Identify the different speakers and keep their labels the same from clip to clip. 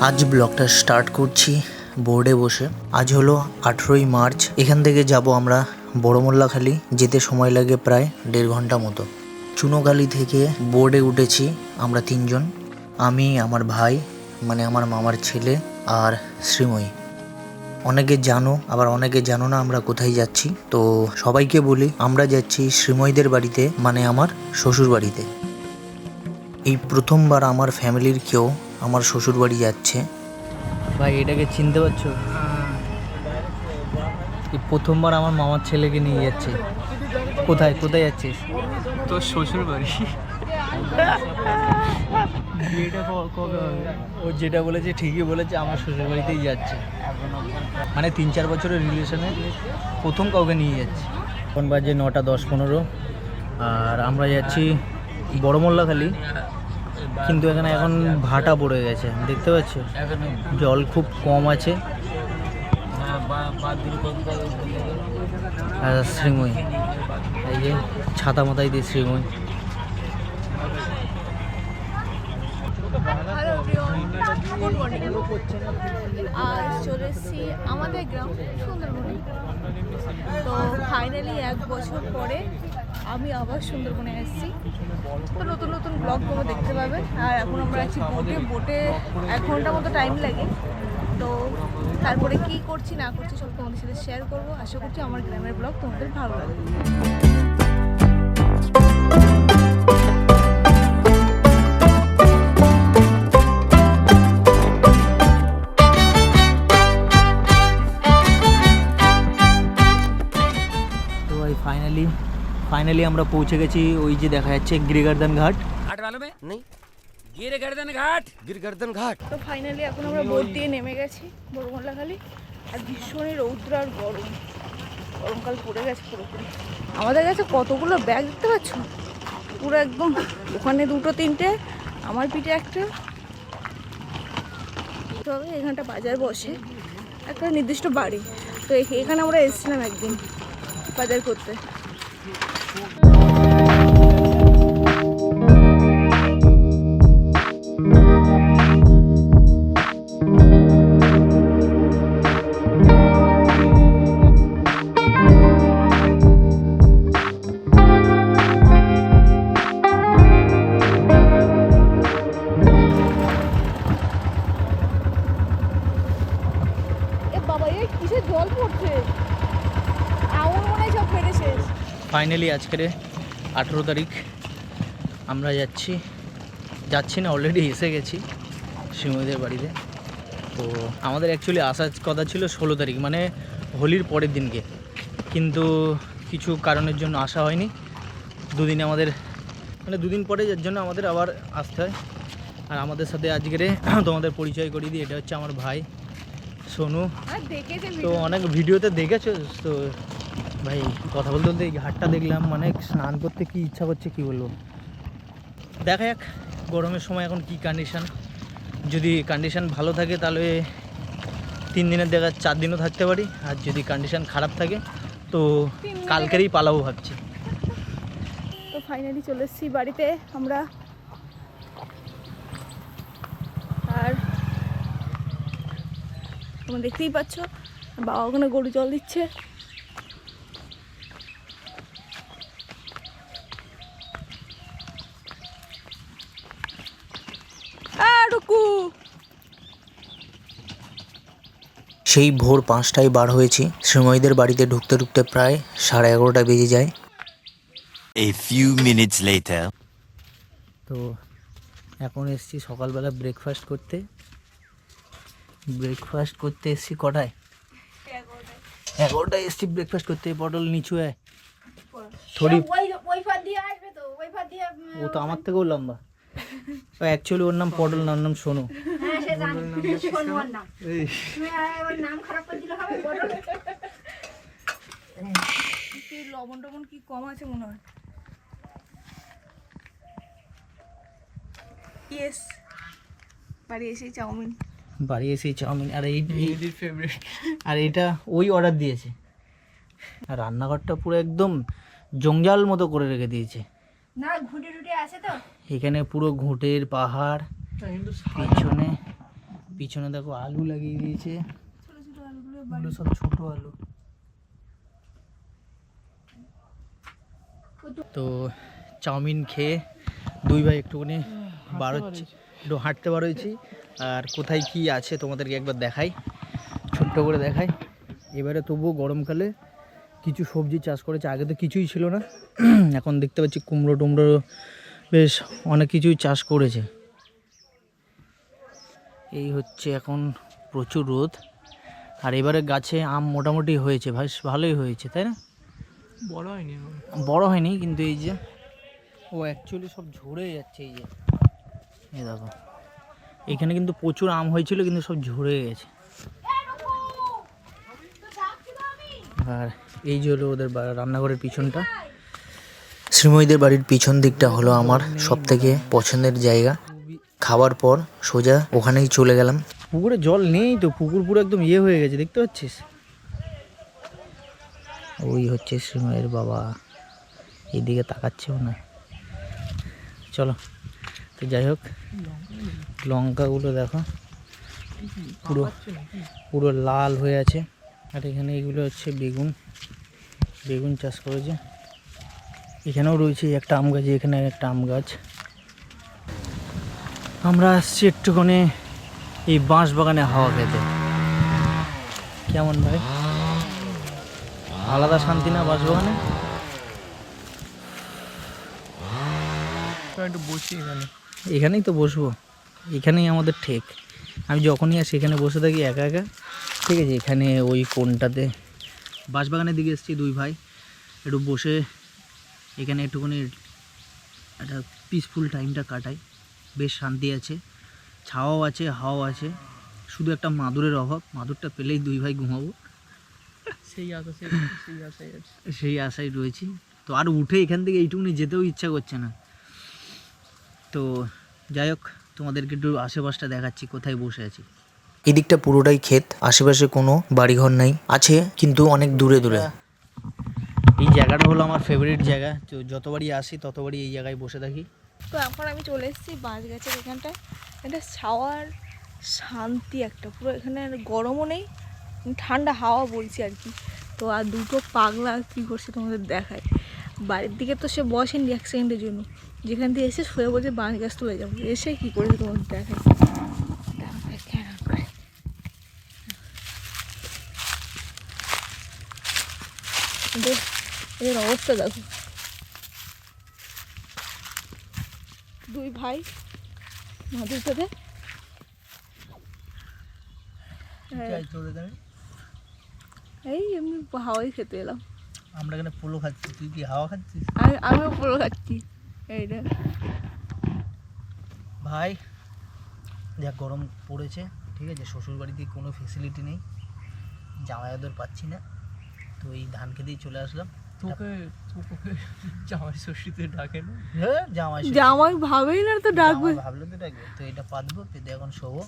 Speaker 1: আজ ব্লগটা স্টার্ট করছি বোর্ডে বসে। আজ হলো 18ই মার্চ। এখান থেকে যাব আমরা বড়মোল্লাখালী, যেতে সময় লাগে প্রায় 1.5 ঘন্টা মতো। চুনোখালী থেকে বোর্ডে উঠেছি আমরা 3 জন, আমি, আমার ভাই মানে আমার মামার ছেলে আর শ্রীময়ী। অনেকে জানো আবার অনেকে জানো না আমরা কোথায় যাচ্ছি। তো সবাইকে বলি, আমরা যাচ্ছি শ্রীময়ীদের বাড়িতে, মানে আমার শ্বশুর বাড়িতে। এই প্রথমবার আমার ফ্যামিলির কেউ আমার শ্বশুর বাড়ি যাচ্ছে। ভাই এটাকে চিনতে পারছো? এই প্রথমবার আমার মামার ছেলেকে নিয়ে যাচ্ছে। কোথায় কোথায় যাচ্ছিস?
Speaker 2: তোর শ্বশুর বাড়ি।
Speaker 1: বিয়েটা কবে হবে? ও যেটা বলেছে ঠিকই বলেছে, আমার শ্বশুর বাড়িতেই যাচ্ছে। মানে 3-4 বছরের রিলেশনে প্রথম কাউকে নিয়ে যাচ্ছে। এখন বাজে 9টা 10-15 আর আমরা যাচ্ছি বড়মোল্লাখালী। কিন্তু এখানে এখন ভাটা পড়ে গেছে, দেখতে পাচ্ছ, জল খুব কম আছে। আর শ্রীময়ী এই যে ছাতা মাথায় দিয়ে Sreemoyee.
Speaker 3: Hello everyone, good morning. আজ চলে এসেছি আমাদের গ্রাম সুন্দরবনে। তো ফাইনালি 1 বছর পরে আমি আবার সুন্দরবনে এসেছি। তো নতুন নতুন ব্লগগুলো দেখতে পাবে। আর এখন আমরা আছি বোটে 1 ঘন্টা মতো টাইম লাগে। তো তারপরে কি করছি না করছি সব তোমাদের সাথে শেয়ার করবো। আশা করছি আমার গ্রামের ব্লগ তোমাদের ভালো লাগবে।
Speaker 1: ফাইনালি আমরা পৌঁছে গেছি। ওই যে দেখা যাচ্ছে গিরিগর্দন ঘাট।
Speaker 3: তো ফাইনালি এখন আমরা বোট দিয়ে নেমে গেছি বড়মোল্লাখালী। আর ভীষণই রৌদ্র আর গরমকাল পড়ে গেছে পুরোপুরি। আমাদের কাছে কতগুলো ব্যাগ দেখতে পাচ্ছ, পুরো একদম। ওখানে 2-3টে, আমার পিঠে একটা। তবে এখানটা বাজার বসে, একটা নির্দিষ্ট বাড়ি। তো এখানে আমরা এসেছিলাম একদিন বাজার করতে। কিসের জল পড়ছে, আউন মনে হয় সব ফেটে শেষ।
Speaker 1: ফাইনালি আজকের 18 তারিখ আমরা যাচ্ছি না, অলরেডি এসে গেছি শ্রীময়ীদের বাড়িতে। তো আমাদের অ্যাকচুয়ালি আসার কথা ছিল 16 তারিখ, মানে হোলির পরের দিনকে, কিন্তু কিছু কারণের জন্য আসা হয়নি। দুদিনে আমাদের মানে 2 দিন পরে, যার জন্য আমাদের আবার আসতে হয়। আর আমাদের সাথে আজকের তোমাদের পরিচয় করিয়ে দিই, এটা হচ্ছে আমার ভাই সোনু। তো অনেক ভিডিওতে দেখেছো তো ভাই, কথা বলতে বলতে এই ঘাটটা দেখলাম, মানে স্নান করতে কি ইচ্ছা করছে কি বলবো। দেখা যাক গরমের সময় এখন কি কন্ডিশন। যদি কন্ডিশন ভালো থাকে তাহলে 3 দিনের জায়গা 4 দিনও থাকতে পারি। আর যদি কন্ডিশন খারাপ থাকে তো কালকেরই পালাবো ভাবছি।
Speaker 3: তো ফাইনালি চলে এসেছি বাড়িতে আমরা। আর তোমরা দেখতেই পাচ্ছ বাবা ওখানে গরু জল দিচ্ছে।
Speaker 1: সেই ভোর 5টায় বার হয়েছি। শ্রীময়ীদের বাড়িতে ঢুকতে ঢুকতে প্রায় 11:30টা বেজে যায়।
Speaker 4: A few minutes later.
Speaker 1: তো এখন এসছি সকালবেলা ব্রেকফাস্ট করতে এসছি কটায়? 11টায় এসছি ব্রেকফাস্ট করতে। পটল নিচু থোড়ি, ও তো আমার থেকেও লম্বা। অ্যাকচুয়ালি ওর নাম পটল না, ওর নাম সোনু।
Speaker 3: লবণ টবণ কি কম আছে মনে হয়। ইয়েস, বাড়ি এসেই চাউমিন। আর এই
Speaker 2: ফেভারিট।
Speaker 1: আর এটা ওই অর্ডার দিয়েছে। আর রান্নাঘরটা পুরো একদম জঞ্জাল মতো করে রেখে দিয়েছে।
Speaker 3: না ঘুটে টুটে আছে তো
Speaker 1: এখানে পুরো ঘুঁটের পাহাড়, পিছনে পিছনে দেখো আলু লাগিয়ে দিয়েছে,
Speaker 3: ছোট ছোট আলুগুলো
Speaker 1: এগুলো সব ছোট আলু। তো চাউমিন খেয়ে দুই ভাই একটুখানি বাড়াচ্ছি, একটু হাঁটতে বাড়িয়েছি। আর কোথায় কি আছে তোমাদেরকে একবার দেখাই, ছোট্ট করে দেখাই। এবারে তবুও গরমকালে কিছু সবজি চাষ করেছে, আগে তো কিছুই ছিল না। এখন দেখতে পাচ্ছি কুমড়ো টুমড়ো বেশ অনেক কিছুই চাষ করেছে। এই হচ্ছে এখন প্রচুর রোদ। আর এবারে গাছে আম মোটামুটি হয়েছে, ভাই ভালোই হয়েছে, তাই না?
Speaker 2: বড় হয়নি এখন।
Speaker 1: বড় হয়নি কিন্তু এই যে ও অ্যাকচুয়ালি সব ঝরে যাচ্ছে। এই যে এই দেখো, এখানে কিন্তু প্রচুর আম হয়েছিল কিন্তু সব ঝরে গেছে। আর এই যে হলো ওদের রান্নাঘরের পিছনটা। শ্রীময়ীদের বাড়ির পিছন দিকটা হলো আমার সবথেকে পছন্দের জায়গা। খাওয়ার পর সোজা ওখানেই চলে গেলাম। পুকুরে জল নেই তো, পুকুর পুরো একদম ইয়ে হয়ে গেছে, দেখতে পাচ্ছিস? ওই হচ্ছে শ্রীময়ের বাবা, এইদিকে তাকাচ্ছেও না। চলো তো যাই হোক, লঙ্কাগুলো দেখো পুরো পুরো লাল হয়ে আছে। আর এখানে এগুলো হচ্ছে বেগুন, বেগুন চাষ করেছে। এখানেও রয়েছে একটা আম গাছ, এখানে একটা আম গাছ। আমরা আসছি একটুখানি এই বাঁশ বাগানে হাওয়া খেতে। কেমন ভাই, আলাদা শান্তি না বাঁশ বাগানে?
Speaker 2: একটু বসি এখানে।
Speaker 1: এখানেই তো বসবো, এখানেই আমাদের ঠেক। আমি যখনই আসি এখানে বসে থাকি একা একা, ঠিক আছে? এখানে ওই কোণটাতে বাঁশবাগানের দিকে এসেছি দুই ভাই, একটু বসে এখানে একটুখানি একটা পিসফুল টাইমটা কাটাই। বেশ শান্তি আছে, ছাওয়াও আছে, হাওয়াও আছে। শুধু একটা মাদুরের অভাব, মাদুরটা পেলেই দুই ভাই ঘুমাবো,
Speaker 2: সেই আশায় আছে।
Speaker 1: সেই আশায় রয়েছি। তো আর উঠে এখান থেকে এইটুকুনি যেতেও ইচ্ছা করছে না। তো যাই হোক, তোমাদেরকে একটু আশেপাশটা দেখাচ্ছি কোথায় বসে আছি। এদিকটা পুরোটাই ক্ষেত, আশেপাশে কোনো বাড়িঘর নাই, আছে কিন্তু অনেক দূরে দূরে। এই জায়গাটা হলো আমার ফেভারিট জায়গা, তো যতবারই আসি ততবারই এই জায়গায় বসে থাকি।
Speaker 3: তো এখন আমি চলে এসেছি বাঁশ গাছের এখানটায়। এটা ছাওয়ার শান্তি একটা, পুরো এখানে আর গরমও নেই, ঠান্ডা হাওয়া বলছি আর কি। তো আর দুটো পাগলা কী করছে তোমাদের দেখায়। বাড়ির দিকে তো সে বসেনি এক সেকেন্ডের জন্য, যেখান থেকে এসে শুয়ে বলছে বাঁশ গাছ তুলে যাবো, এসে কী করেছে তোমাদের দেখায়। এর অবস্থা দেখো, দুই ভাই মাদুর পেতে এই এমনি হাওয়াই খেতে এলাম।
Speaker 1: আমরা এখানে পোলো খাচ্ছি, তুই কি হাওয়া খাচ্ছিস?
Speaker 3: আমিও পুরো খাচ্ছি এইটা।
Speaker 1: ভাই যা গরম পড়েছে, ঠিক আছে? শ্বশুর বাড়িতে কোনো ফেসিলিটি নেই, জামাইদের পাচ্ছি না, তো এই ধান খেতেই চলে আসলাম।
Speaker 2: তোকে জামাই ষষ্ঠীতে ডাকে না?
Speaker 1: হ্যাঁ,
Speaker 3: জামাই ভাবেই না তো ডাকবে,
Speaker 1: ভাবলে তো ডাকবে। তো এটা পাতবো, পেতে এখন শোবো।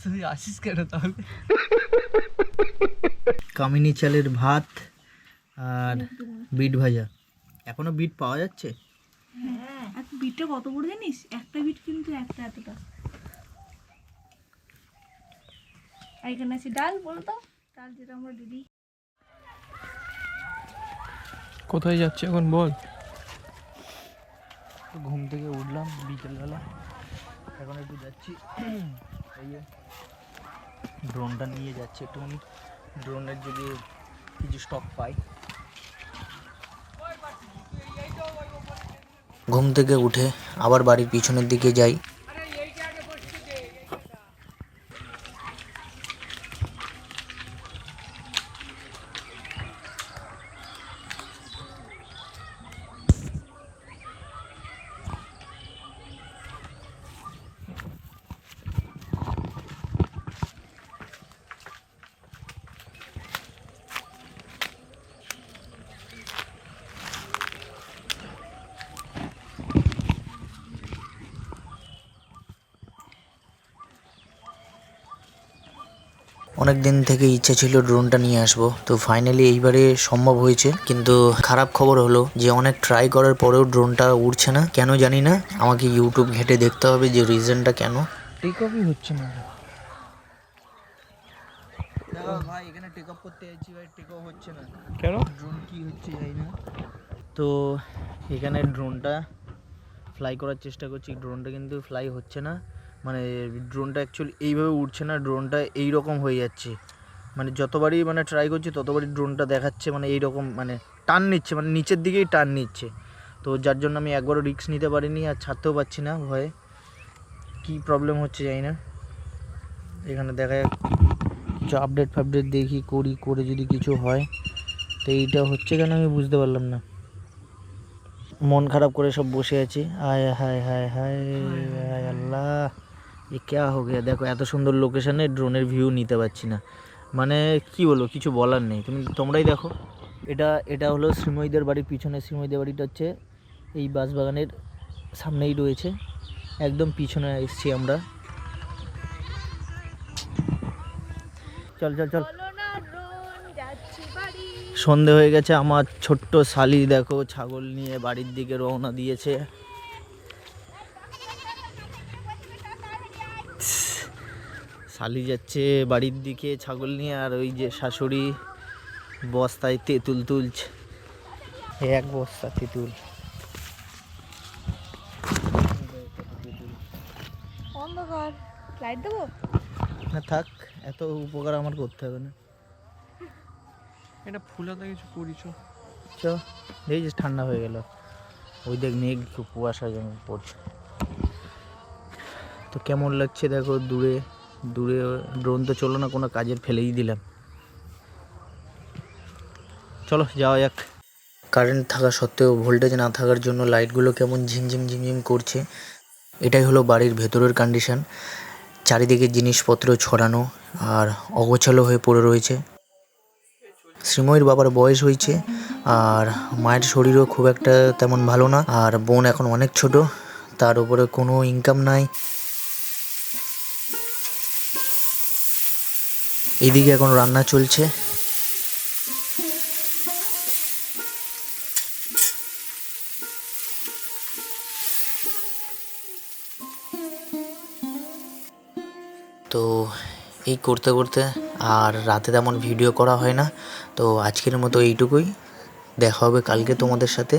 Speaker 2: তুই আসিস কেন তাহলে?
Speaker 1: কামিনী চালের ভাত আর বিট ভাজা। এখনো বিট পাওয়া যাচ্ছে?
Speaker 3: হ্যাঁ, বিটটা কত বড় জানিস? একটা বিট কিন্তু একটা এতটা। আর এখানে আছে ডাল, বলতো ডাল যেটা আমরা দিদি।
Speaker 2: কোথায় যাচ্ছে এখন বল?
Speaker 1: ঘুম থেকে উঠলাম বিকেলবেলা, এখন একটু যাচ্ছি এই যে ড্রোনটা নিয়ে যাচ্ছি, একটুখানি ড্রোনের যদি কিছু স্টক পাই। ঘুম থেকে উঠে আবার বাড়ির পিছনের দিকে যাই। অনেক দিন থেকে ইচ্ছা ছিল ড্রোনটা নিয়ে আসবো, তো ফাইনালি এইবারে সম্ভব হয়েছে। কিন্তু খারাপ খবর হলো যে অনেক ট্রাই করার পরেও ড্রোনটা উড়ছে না, কেন জানি না। আমাকে ইউটিউব ঘেটে দেখতে হবে যে রিজনটা কেন। টেক অফই হচ্ছে না। ভাই এখানে টেক অফ করতে যাচ্ছি ভাই, টেক অফ হচ্ছে না।
Speaker 2: কেন?
Speaker 1: ড্রোন কি হচ্ছে জানি না। তো এখানে ড্রোনটা ফ্লাই করার চেষ্টা করছি, ড্রোনটা কিন্তু ফ্লাই হচ্ছে না। মানে ড্রোনটা অ্যাকচুয়ালি এইভাবে উঠছে না, ড্রোনটা এই রকম হয়ে যাচ্ছে। মানে যতবারই মানে ট্রাই করছি ততবারই ড্রোনটা দেখাচ্ছে মানে এই রকম, মানে টান নিচ্ছে, মানে নিচের দিকেই টান নিচ্ছে। তো যার জন্য আমি একবারও রিস্ক নিতে পারিনি, আর ছাড়তেও পারছি না ভয়ে। কী প্রবলেম হচ্ছে জানি না। এখানে দেখা যাক কিছু আপডেট ফাপডেট দেখি, করে যদি কিছু হয়। তো এইটা হচ্ছে কেন আমি বুঝতে পারলাম না। মন খারাপ করে সব বসে আছি। আয় হায় হায় হায় হায় আল্লাহ, এ ক্যা হো গিয়া। দেখো এত সুন্দর লোকেশনে ড্রোনের ভিউ নিতে পারছি না, মানে কি বলবো, কিছু বলার নেই। তোমরাই দেখো। এটা হলো শ্রীময়ীদের বাড়ির পিছনে। শ্রীময়ীদের বাড়িটা হচ্ছে এই বাঁশবাগানের সামনেই রয়েছে, একদম পিছনে এসছি আমরা। চল চল চল,
Speaker 3: চলো না ড্রোন, যাচ্ছি বাড়ি।
Speaker 1: সন্ধে হয়ে গেছে। আমার ছোট্ট শালি দেখো ছাগল নিয়ে বাড়ির দিকে রওনা দিয়েছে। শালি যাচ্ছে বাড়ির দিকে ছাগল নিয়ে, আর ওই যে শাশুড়ি বস্তায় তেঁতুল তুলছে, এক বস্তা তেঁতুল।
Speaker 3: অন্ধকার, লাইট দেবো?
Speaker 1: না থাক, এত উপকার আমার করতে হবে না।
Speaker 2: এটা ফুলাতে কিছু করিস?
Speaker 1: চ দেখছিস ঠান্ডা হয়ে গেল। ওই দেখ মেঘ, কুয়াশা যেমন পড়ছে। তো কেমন লাগছে দেখো, দূরে দূরে ড্রোন তো চলো না, কোনো কাজের ফেলেই দিলাম। চলো যাওয়া যাক। কারেন্ট থাকা সত্ত্বেও ভোল্টেজ না থাকার জন্য লাইটগুলো কেমন ঝিমঝিম ঝিমঝিম করছে। এটাই হলো বাড়ির ভেতরের কন্ডিশন। চারিদিকে জিনিসপত্র ছড়ানো আর অগোছালো হয়ে পড়ে রয়েছে। শ্রীময়ীর বাবার বয়স হয়েছে, আর মায়ের শরীরও খুব একটা তেমন ভালো না, আর বোন এখন অনেক ছোট, তার উপরে কোনো ইনকাম নাই। এইদিকে এখন রান্না চলছে। তো এই করতে করতে আর রাতে তেমন ভিডিও করা হয় না। তো আজকের মতো এইটুকুই, দেখা হবে কালকে তোমাদের সাথে।